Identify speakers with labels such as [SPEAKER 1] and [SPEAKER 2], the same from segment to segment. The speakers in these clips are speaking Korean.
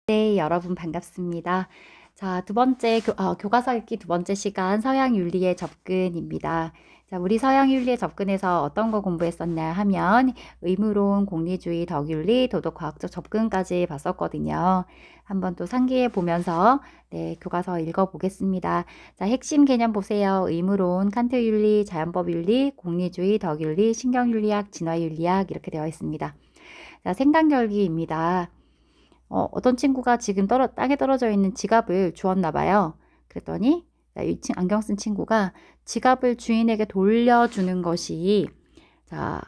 [SPEAKER 1] 네, 여러분 반갑습니다. 자, 두 번째 교과서 읽기 두 번째 시간 서양윤리의 접근입니다. 자, 우리 서양윤리에 접근해서 어떤 거 공부했었냐 하면 의무론, 공리주의, 덕윤리, 도덕과학적 접근까지 봤었거든요. 한번 또 상기해 보면서 네, 교과서 읽어보겠습니다. 자, 핵심 개념 보세요. 의무론, 칸트윤리, 자연법윤리, 공리주의, 덕윤리, 신경윤리학, 진화윤리학 이렇게 되어 있습니다. 자, 생각열기입니다. 어떤 친구가 지금 땅에 떨어져 있는 지갑을 주었나 봐요. 그랬더니 이 안경 쓴 친구가 지갑을 주인에게 돌려주는 것이 자,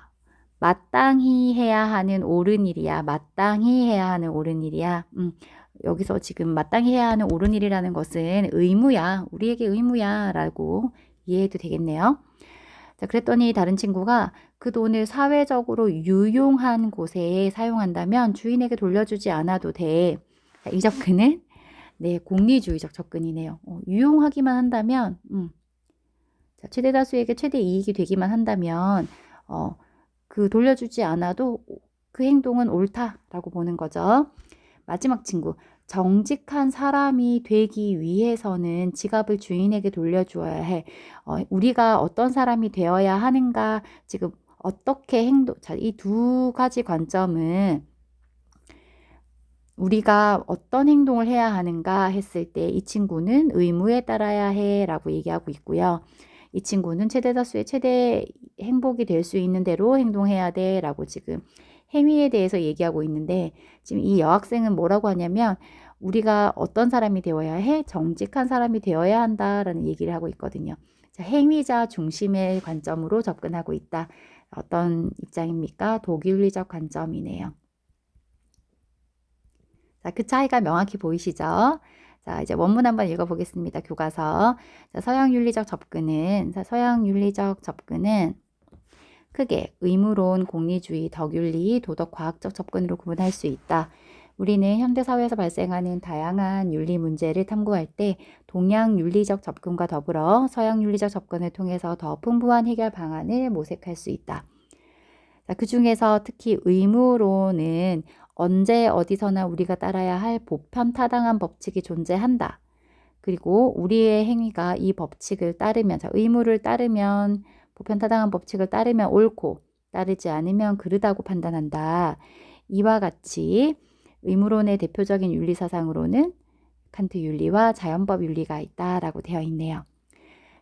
[SPEAKER 1] 마땅히 해야 하는 옳은 일이야. 마땅히 해야 하는 옳은 일이야. 여기서 지금 마땅히 해야 하는 옳은 일이라는 것은 의무야. 우리에게 의무야. 라고 이해해도 되겠네요. 자, 그랬더니 다른 친구가 그 돈을 사회적으로 유용한 곳에 사용한다면 주인에게 돌려주지 않아도 돼. 자, 이 접근은 네, 공리주의적 접근이네요. 유용하기만 한다면, 자, 최대 다수에게 최대 이익이 되기만 한다면, 그 돌려주지 않아도 그 행동은 옳다라고 보는 거죠. 마지막 친구. 정직한 사람이 되기 위해서는 지갑을 주인에게 돌려주어야 해. 우리가 어떤 사람이 되어야 하는가, 지금 어떻게 자, 이 두 가지 관점은 우리가 어떤 행동을 해야 하는가 했을 때 이 친구는 의무에 따라야 해 라고 얘기하고 있고요. 이 친구는 최대 다수의 최대 행복이 될 수 있는 대로 행동해야 돼 라고 지금 행위에 대해서 얘기하고 있는데 지금 이 여학생은 뭐라고 하냐면 우리가 어떤 사람이 되어야 해? 정직한 사람이 되어야 한다라는 얘기를 하고 있거든요. 자, 행위자 중심의 관점으로 접근하고 있다. 어떤 입장입니까? 독일리적 관점이네요. 자, 그 차이가 명확히 보이시죠? 자, 이제 원문 한번 읽어보겠습니다. 교과서. 자, 서양윤리적 접근은 크게 의무론, 공리주의, 덕윤리, 도덕과학적 접근으로 구분할 수 있다. 우리는 현대사회에서 발생하는 다양한 윤리 문제를 탐구할 때 동양 윤리적 접근과 더불어 서양 윤리적 접근을 통해서 더 풍부한 해결 방안을 모색할 수 있다. 자, 그 중에서 특히 의무론은 언제 어디서나 우리가 따라야 할 보편타당한 법칙이 존재한다. 그리고 우리의 행위가 이 법칙을 따르면, 자, 의무를 따르면 보편타당한 법칙을 따르면 옳고 따르지 않으면 그르다고 판단한다. 이와 같이 의무론의 대표적인 윤리사상으로는 칸트 윤리와 자연법 윤리가 있다라고 되어 있네요.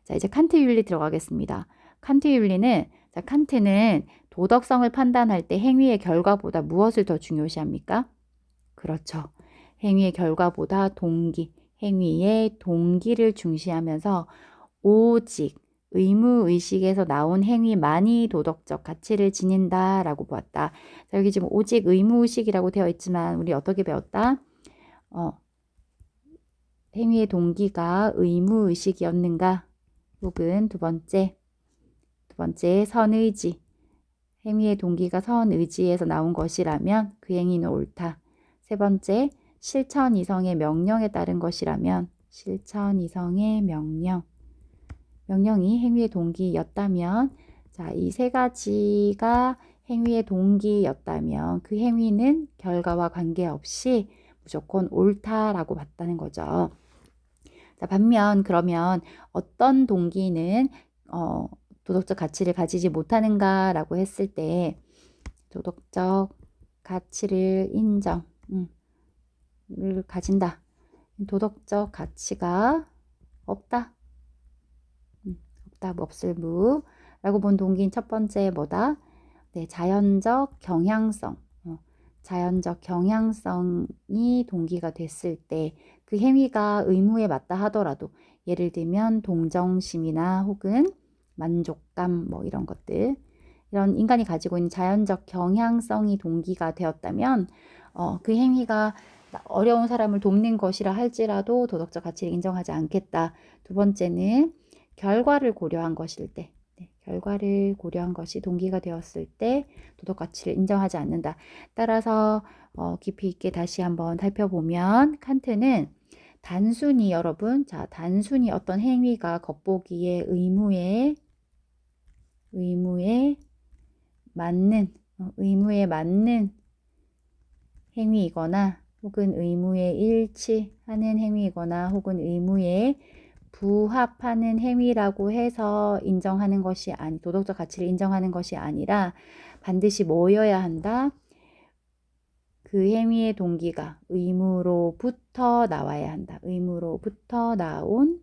[SPEAKER 1] 자, 이제 칸트 윤리 들어가겠습니다. 칸트 윤리는 자, 칸트는 도덕성을 판단할 때 행위의 결과보다 무엇을 더 중요시합니까? 그렇죠. 행위의 결과보다 행위의 동기를 중시하면서 오직 의무의식에서 나온 행위만이 도덕적 가치를 지닌다라고 보았다. 자, 여기 지금 오직 의무의식이라고 되어 있지만 우리 어떻게 배웠다? 행위의 동기가 의무의식이었는가? 혹은 두 번째 선의지. 행위의 동기가 선의지에서 나온 것이라면 그 행위는 옳다. 세 번째, 실천 이성의 명령에 따른 것이라면 실천 이성의 명령이 행위의 동기였다면 자, 이 세 가지가 행위의 동기였다면 그 행위는 결과와 관계없이 무조건 옳다라고 봤다는 거죠. 자, 반면 그러면 어떤 동기는 도덕적 가치를 가지지 못하는가라고 했을 때 도덕적 가치를 를 가진다. 도덕적 가치가 없다. 없다. 없을 무라고 본 동기인 첫 번째 뭐다? 네, 자연적 경향성. 자연적 경향성이 동기가 됐을 때 그 행위가 의무에 맞다 하더라도 예를 들면 동정심이나 혹은 만족감 뭐 이런 것들 이런 인간이 가지고 있는 자연적 경향성이 동기가 되었다면 그 행위가 어려운 사람을 돕는 것이라 할지라도 도덕적 가치를 인정하지 않겠다. 두 번째는 결과를 고려한 것일 때 결과를 고려한 것이 동기가 되었을 때 도덕 가치를 인정하지 않는다. 따라서 깊이 있게 다시 한번 살펴보면 칸트는 단순히 여러분, 자, 단순히 어떤 행위가 겉보기에 의무에 맞는 행위이거나 혹은 의무에 일치하는 행위이거나 혹은 의무에 부합하는 행위라고 해서 인정하는 것이 도덕적 가치를 인정하는 것이 아니라 반드시 뭐여야 한다? 그 행위의 동기가 의무로부터 나와야 한다. 의무로부터 나온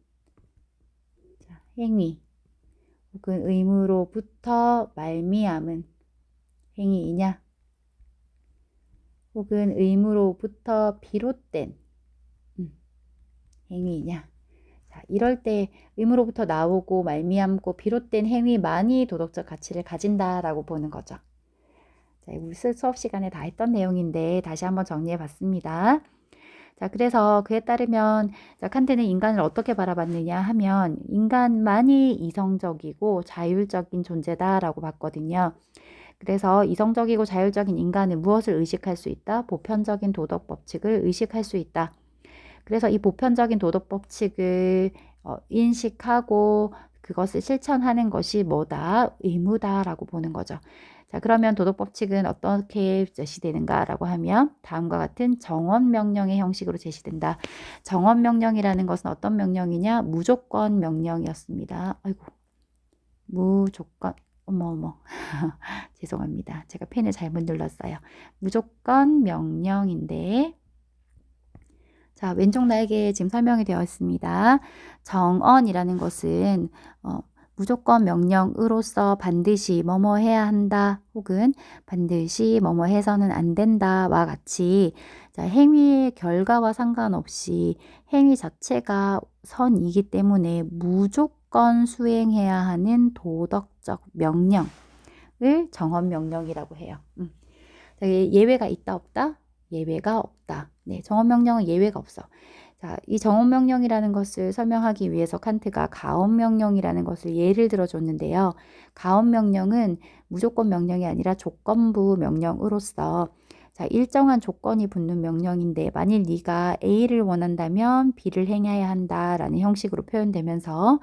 [SPEAKER 1] 행위 혹은 의무로부터 말미암은 행위이냐 혹은 의무로부터 비롯된 행위이냐. 자, 이럴 때 의무로부터 나오고 말미암고 비롯된 행위만이 도덕적 가치를 가진다라고 보는 거죠. 자, 우리 수업 시간에 다 했던 내용인데 다시 한번 정리해 봤습니다. 자, 그래서 그에 따르면 자, 칸트는 인간을 어떻게 바라봤느냐 하면 인간만이 이성적이고 자율적인 존재다라고 봤거든요. 그래서 이성적이고 자율적인 인간은 무엇을 의식할 수 있다? 보편적인 도덕 법칙을 의식할 수 있다. 그래서 이 보편적인 도덕 법칙을 인식하고 그것을 실천하는 것이 뭐다? 의무다라고 보는 거죠. 자, 그러면 도덕 법칙은 어떻게 제시되는가라고 하면 다음과 같은 정언 명령의 형식으로 제시된다. 정언 명령이라는 것은 어떤 명령이냐? 무조건 명령이었습니다. 아이고, 무조건. 어머. 죄송합니다. 제가 펜을 잘못 눌렀어요. 무조건 명령인데 자, 왼쪽 날개에 지금 설명이 되어 있습니다. 정언이라는 것은 무조건 명령으로서 반드시 뭐뭐 해야 한다 혹은 반드시 뭐뭐 해서는 안 된다와 같이 자, 행위의 결과와 상관없이 행위 자체가 선이기 때문에 무조건 수행해야 하는 도덕적 명령을 정언 명령이라고 해요. 자, 예외가 있다 없다? 예외가 없다. 네, 정언명령은 예외가 없어. 자, 이 정언명령이라는 것을 설명하기 위해서 칸트가 가언명령이라는 것을 예를 들어줬는데요. 가언명령은 무조건 명령이 아니라 조건부 명령으로서 자, 일정한 조건이 붙는 명령인데 만일 네가 A를 원한다면 B를 행해야 한다라는 형식으로 표현되면서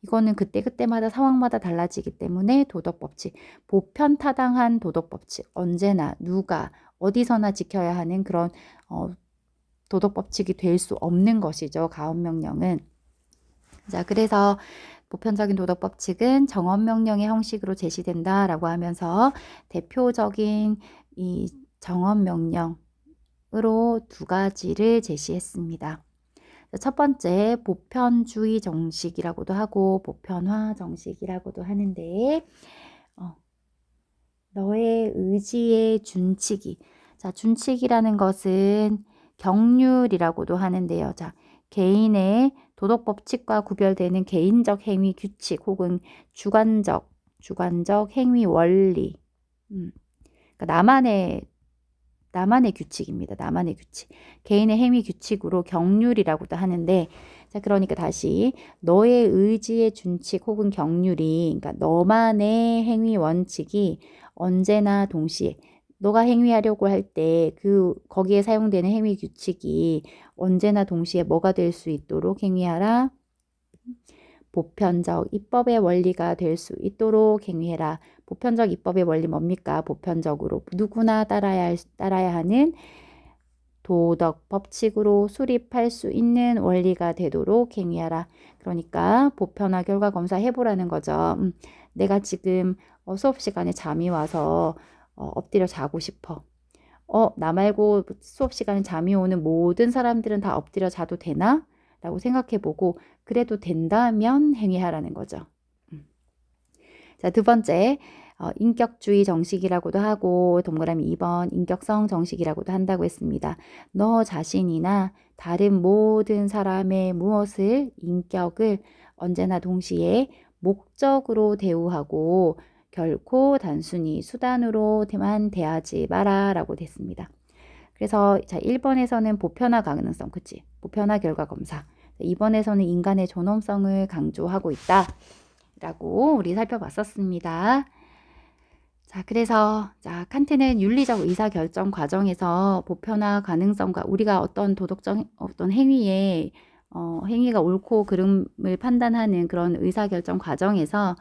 [SPEAKER 1] 이거는 그때그때마다 상황마다 달라지기 때문에 도덕법칙, 보편타당한 도덕법칙, 언제나 누가 어디서나 지켜야 하는 그런 도덕법칙이 될 수 없는 것이죠. 가언명령은. 자, 그래서 보편적인 도덕법칙은 정언명령의 형식으로 제시된다라고 하면서 대표적인 이 정언명령으로 두 가지를 제시했습니다. 첫 번째 보편주의 정식이라고도 하고 보편화 정식이라고도 하는데 너의 의지의 준칙이 자, 준칙이라는 것은 경률이라고도 하는데요. 자, 개인의 도덕 법칙과 구별되는 개인적 행위 규칙 혹은 주관적 행위 원리. 그러니까 나만의 규칙입니다. 나만의 규칙. 개인의 행위 규칙으로 경률이라고도 하는데 자, 그러니까 다시 너의 의지의 준칙 혹은 경률이 그러니까 너만의 행위 원칙이 언제나 동시에 너가 행위하려고 할 때 거기에 사용되는 행위 규칙이 언제나 동시에 뭐가 될 수 있도록 행위하라. 보편적 입법의 원리가 될 수 있도록 행위해라. 보편적 입법의 원리 뭡니까? 보편적으로 누구나 따라야 하는 도덕 법칙으로 수립할 수 있는 원리가 되도록 행위하라. 그러니까 보편화 결과 검사 해보라는 거죠. 내가 지금 수업 시간에 잠이 와서 엎드려 자고 싶어. 나 말고 수업 시간에 잠이 오는 모든 사람들은 다 엎드려 자도 되나? 라고 생각해보고 그래도 된다면 행위하라는 거죠. 자, 두 번째 인격주의 정식이라고도 하고 동그라미 2번 인격성 정식이라고도 한다고 했습니다. 너 자신이나 다른 모든 사람의 인격을 언제나 동시에 목적으로 대우하고 결코 단순히 수단으로만 대하지 마라 라고 됐습니다. 그래서 자 1번에서는 보편화 가능성, 그치? 보편화 결과 검사. 2번에서는 인간의 존엄성을 강조하고 있다 라고 우리 살펴봤었습니다. 자, 그래서 자, 칸트는 윤리적 의사결정 과정에서 보편화 가능성과 우리가 어떤 어떤 행위가 옳고 그름을 판단하는 그런 의사결정 과정에서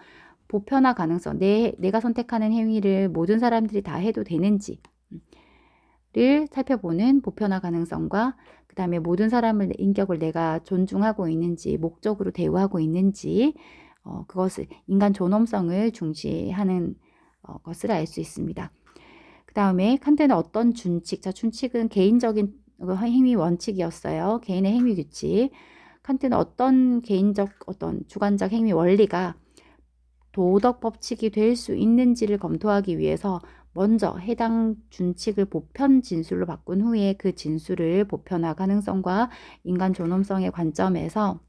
[SPEAKER 1] 보편화 가능성, 내가 선택하는 행위를 모든 사람들이 다 해도 되는지, 살펴보는 보편화 가능성과 그 다음에 모든 사람의 인격을 내가 존중하고 있는지, 목적으로 대우하고 있는지, 그것을 인간 존엄성을 중시하는 것을 알 수 있습니다. 그 다음에 칸트는 어떤 준칙, 자 준칙은 개인적인 행위 원칙이었어요. 개인의 행위 규칙. 칸트는 어떤 개인적 어떤 주관적 행위 원리가 도덕 법칙이 될 수 있는지를 검토하기 위해서 먼저 해당 준칙을 보편 진술로 바꾼 후에 그 진술을 보편화 가능성과 인간 존엄성의 관점에서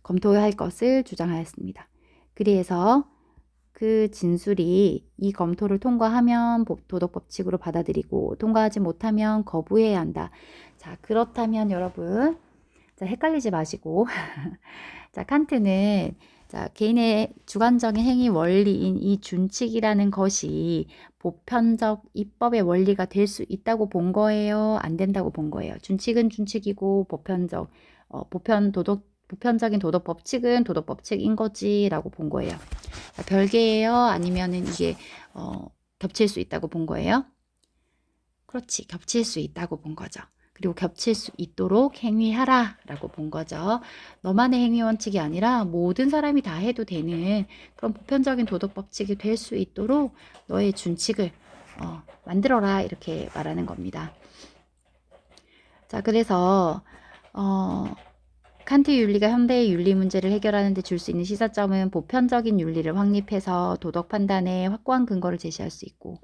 [SPEAKER 1] 검토해야 할 것을 주장하였습니다. 그래서 그 진술이 이 검토를 통과하면 도덕 법칙으로 받아들이고 통과하지 못하면 거부해야 한다. 자, 그렇다면 여러분, 자, 헷갈리지 마시고 자, 칸트는 자, 개인의 주관적인 행위 원리인 이 준칙이라는 것이 보편적 입법의 원리가 될 수 있다고 본 거예요? 안 된다고 본 거예요? 준칙은 준칙이고 보편적인 도덕 법칙은 도덕 법칙인 거지라고 본 거예요. 자, 별개예요? 아니면은 이게 겹칠 수 있다고 본 거예요? 그렇지, 겹칠 수 있다고 본 거죠. 그리고 겹칠 수 있도록 행위하라 라고 본 거죠. 너만의 행위 원칙이 아니라 모든 사람이 다 해도 되는 그런 보편적인 도덕 법칙이 될 수 있도록 너의 준칙을 만들어라 이렇게 말하는 겁니다. 자, 그래서 칸트 윤리가 현대의 윤리 문제를 해결하는 데 줄 수 있는 시사점은 보편적인 윤리를 확립해서 도덕 판단에 확고한 근거를 제시할 수 있고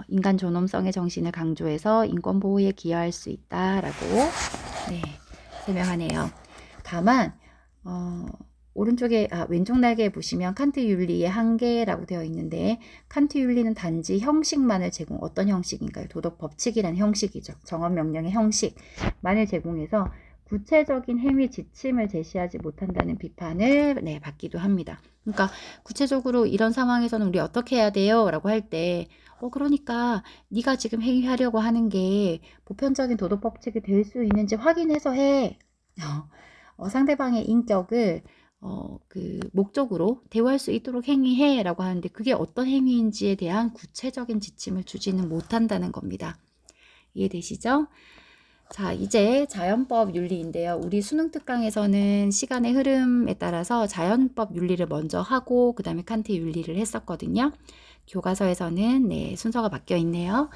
[SPEAKER 1] 인간 존엄성의 정신을 강조해서 인권 보호에 기여할 수 있다라고 설명하네요. 다만 오른쪽에 왼쪽 날개에 보시면 칸트 윤리의 한계라고 되어 있는데 칸트 윤리는 단지 형식만을 어떤 형식인가요? 도덕 법칙이라는 형식이죠. 정언 명령의 형식만을 제공해서 구체적인 행위 지침을 제시하지 못한다는 비판을 받기도 합니다. 그러니까 구체적으로 이런 상황에서는 우리 어떻게 해야 돼요? 라고 할 때 그러니까 네가 지금 행위하려고 하는 게 보편적인 도덕 법칙이 될 수 있는지 확인해서 해. 상대방의 인격을 그 목적으로 대우할 수 있도록 행위해 라고 하는데 그게 어떤 행위인지에 대한 구체적인 지침을 주지는 못한다는 겁니다. 이해되시죠? 자, 이제 자연법 윤리인데요. 우리 수능 특강에서는 시간의 흐름에 따라서 자연법 윤리를 먼저 하고 그 다음에 칸트 윤리를 했었거든요. 교과서에서는 순서가 바뀌어 있네요.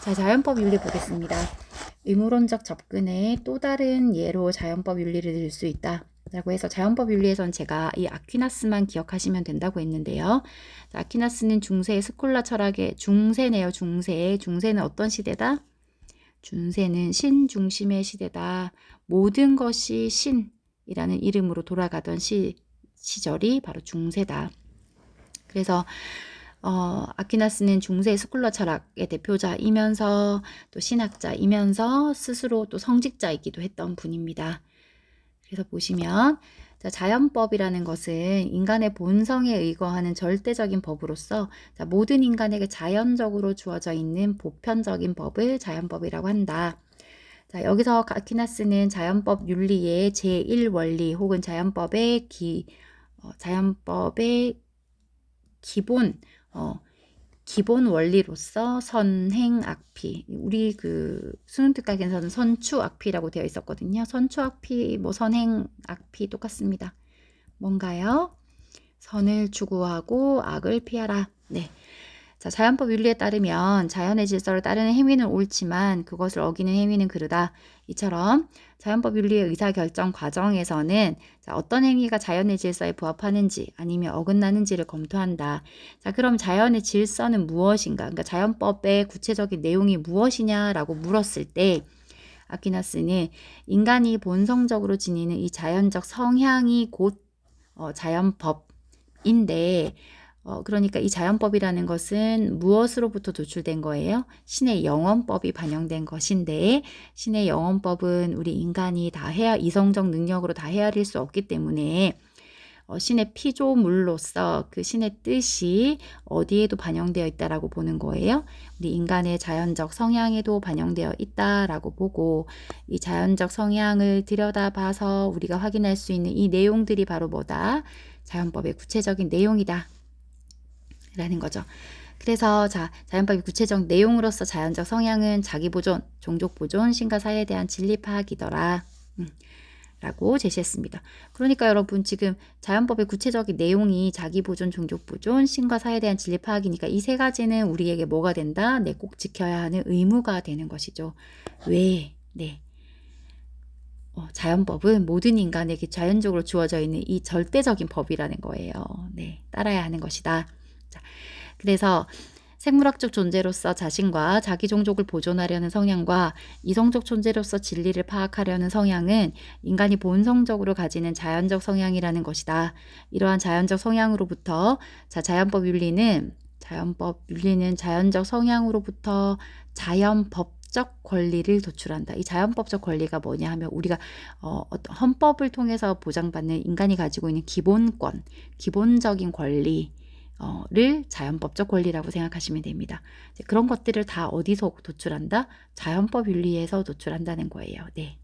[SPEAKER 1] 자, 자연법 윤리 보겠습니다. 의무론적 접근의 또 다른 예로 자연법 윤리를 들 수 있다 라고 해서 자연법 윤리에서는 제가 이 아퀴나스만 기억하시면 된다고 했는데요. 자, 아퀴나스는 중세 스콜라 철학의 중세네요. 중세는 어떤 시대다? 중세는 신중심의 시대다. 모든 것이 신이라는 이름으로 돌아가던 시절이 바로 중세다. 그래서 아퀴나스는 중세 스콜라 철학의 대표자이면서 또 신학자이면서 스스로 또 성직자이기도 했던 분입니다. 그래서 보시면 자연법이라는 것은 인간의 본성에 의거하는 절대적인 법으로서 모든 인간에게 자연적으로 주어져 있는 보편적인 법을 자연법이라고 한다. 자, 여기서 아퀴나스는 자연법 윤리의 제1원리 혹은 자연법의 기본 원리로서 선행악피, 우리 그 수능특강에서는 선추악피라고 되어 있었거든요. 선추악피, 선행악피 똑같습니다. 뭔가요? 선을 추구하고 악을 피하라. 네. 자, 자연법 윤리에 따르면 자연의 질서를 따르는 행위는 옳지만 그것을 어기는 행위는 그르다. 이처럼 자연법 윤리의 의사결정 과정에서는 어떤 행위가 자연의 질서에 부합하는지 아니면 어긋나는지를 검토한다. 자, 그럼 자연의 질서는 무엇인가? 그러니까 자연법의 구체적인 내용이 무엇이냐라고 물었을 때 아퀴나스는 인간이 본성적으로 지니는 이 자연적 성향이 곧 자연법인데 그러니까 이 자연법이라는 것은 무엇으로부터 도출된 거예요? 신의 영원법이 반영된 것인데 신의 영원법은 우리 인간이 다 이성적 능력으로 다 헤아릴 수 없기 때문에 신의 피조물로서 그 신의 뜻이 어디에도 반영되어 있다라고 보는 거예요. 우리 인간의 자연적 성향에도 반영되어 있다라고 보고 이 자연적 성향을 들여다봐서 우리가 확인할 수 있는 이 내용들이 바로 뭐다? 자연법의 구체적인 내용이다. 라는 거죠. 그래서 자연법의 구체적 내용으로서 자연적 성향은 자기보존, 종족보존, 신과 사회에 대한 진리 파악이더라. 라고 제시했습니다. 그러니까 여러분 지금 자연법의 구체적인 내용이 자기보존, 종족보존, 신과 사회에 대한 진리 파악이니까 이 세 가지는 우리에게 뭐가 된다? 네, 꼭 지켜야 하는 의무가 되는 것이죠. 왜? 네. 자연법은 모든 인간에게 자연적으로 주어져 있는 이 절대적인 법이라는 거예요. 네, 따라야 하는 것이다. 자, 그래서 생물학적 존재로서 자신과 자기 종족을 보존하려는 성향과 이성적 존재로서 진리를 파악하려는 성향은 인간이 본성적으로 가지는 자연적 성향이라는 것이다. 이러한 자연적 성향으로부터 자연법 윤리는 자연적 성향으로부터 자연법적 권리를 도출한다. 이 자연법적 권리가 뭐냐 하면 우리가 어떤 헌법을 통해서 보장받는 인간이 가지고 있는 기본권, 기본적인 권리 를 자연법적 권리라고 생각하시면 됩니다. 그런 것들을 다 어디서 도출한다? 자연법 윤리에서 도출한다는 거예요. 네.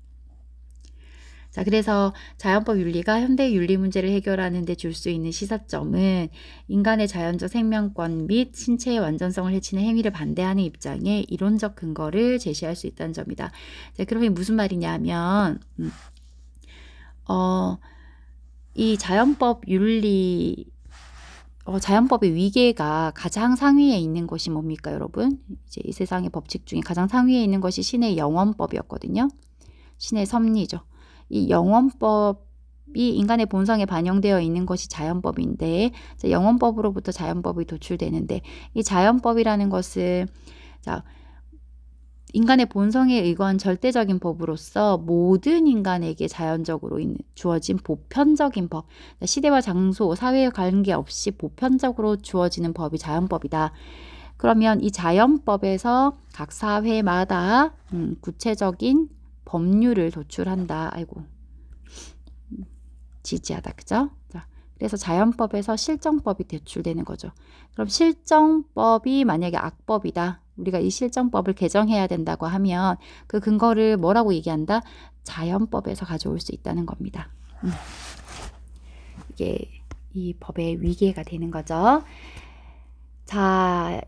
[SPEAKER 1] 자, 그래서 자연법 윤리가 현대 윤리 문제를 해결하는 데 줄 수 있는 시사점은 인간의 자연적 생명권 및 신체의 완전성을 해치는 행위를 반대하는 입장에 이론적 근거를 제시할 수 있다는 점이다. 자, 그러면 무슨 말이냐 하면 이 자연법 윤리 자연법의 위계가 가장 상위에 있는 것이 뭡니까, 여러분? 이제 이 세상의 법칙 중에 가장 상위에 있는 것이 신의 영원법이었거든요. 신의 섭리죠. 이 영원법이 인간의 본성에 반영되어 있는 것이 자연법인데, 영원법으로부터 자연법이 도출되는데, 이 자연법이라는 것은 인간의 본성에 의거한 절대적인 법으로서 모든 인간에게 자연적으로 주어진 보편적인 법, 시대와 장소, 사회에 관계없이 보편적으로 주어지는 법이 자연법이다. 그러면 이 자연법에서 각 사회마다 구체적인 법률을 도출한다. 아이고, 지지하다, 그죠? 그래서 자연법에서 실정법이 도출되는 거죠. 그럼 실정법이 만약에 악법이다. 우리가 이 실정법을 개정해야 된다고 하면 그 근거를 뭐라고 얘기한다? 자연법에서 가져올 수 있다는 겁니다. 이게 이 법의 위계가 되는 거죠. 자,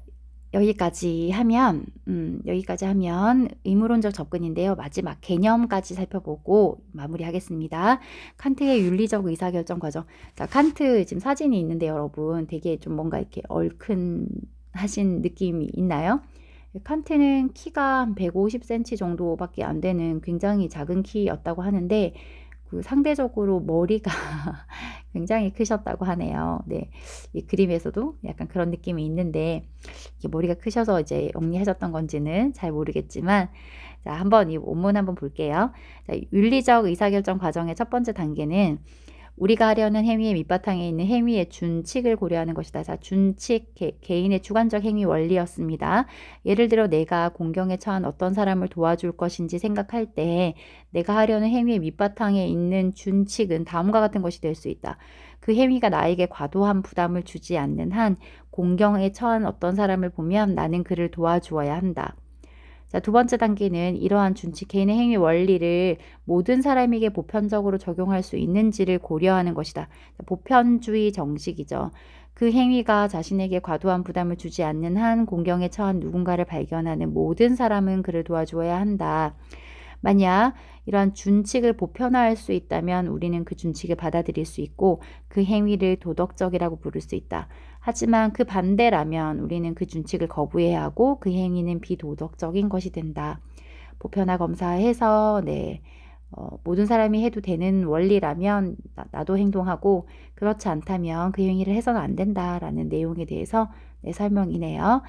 [SPEAKER 1] 여기까지 하면 의무론적 접근인데요. 마지막 개념까지 살펴보고 마무리하겠습니다. 칸트의 윤리적 의사결정 과정. 자, 칸트 지금 사진이 있는데 여러분 되게 좀 뭔가 이렇게 얼큰하신 느낌이 있나요? 칸트는 키가 한 150cm 정도밖에 안 되는 굉장히 작은 키였다고 하는데 그 상대적으로 머리가 굉장히 크셨다고 하네요. 네, 이 그림에서도 약간 그런 느낌이 있는데 이게 머리가 크셔서 이제 영리하셨던 건지는 잘 모르겠지만 자, 한번 이 원문 한번 볼게요. 자, 윤리적 의사결정 과정의 첫 번째 단계는 우리가 하려는 행위의 밑바탕에 있는 행위의 준칙을 고려하는 것이다. 자, 준칙, 개인의 주관적 행위 원리였습니다. 예를 들어 내가 공경에 처한 어떤 사람을 도와줄 것인지 생각할 때 내가 하려는 행위의 밑바탕에 있는 준칙은 다음과 같은 것이 될 수 있다. 그 행위가 나에게 과도한 부담을 주지 않는 한 공경에 처한 어떤 사람을 보면 나는 그를 도와주어야 한다. 자, 두 번째 단계는 이러한 준칙 개인의 행위 원리를 모든 사람에게 보편적으로 적용할 수 있는지를 고려하는 것이다. 보편주의 정식이죠. 그 행위가 자신에게 과도한 부담을 주지 않는 한 공경에 처한 누군가를 발견하는 모든 사람은 그를 도와주어야 한다. 만약 이러한 준칙을 보편화할 수 있다면 우리는 그 준칙을 받아들일 수 있고 그 행위를 도덕적이라고 부를 수 있다. 하지만 그 반대라면 우리는 그 준칙을 거부해야 하고 그 행위는 비도덕적인 것이 된다. 보편화 검사해서 모든 사람이 해도 되는 원리라면 나도 행동하고 그렇지 않다면 그 행위를 해서는 안 된다라는 내용에 대해서 설명이네요.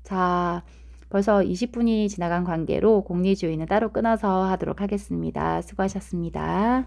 [SPEAKER 1] 자, 벌써 20분이 지나간 관계로 공리주의는 따로 끊어서 하도록 하겠습니다. 수고하셨습니다.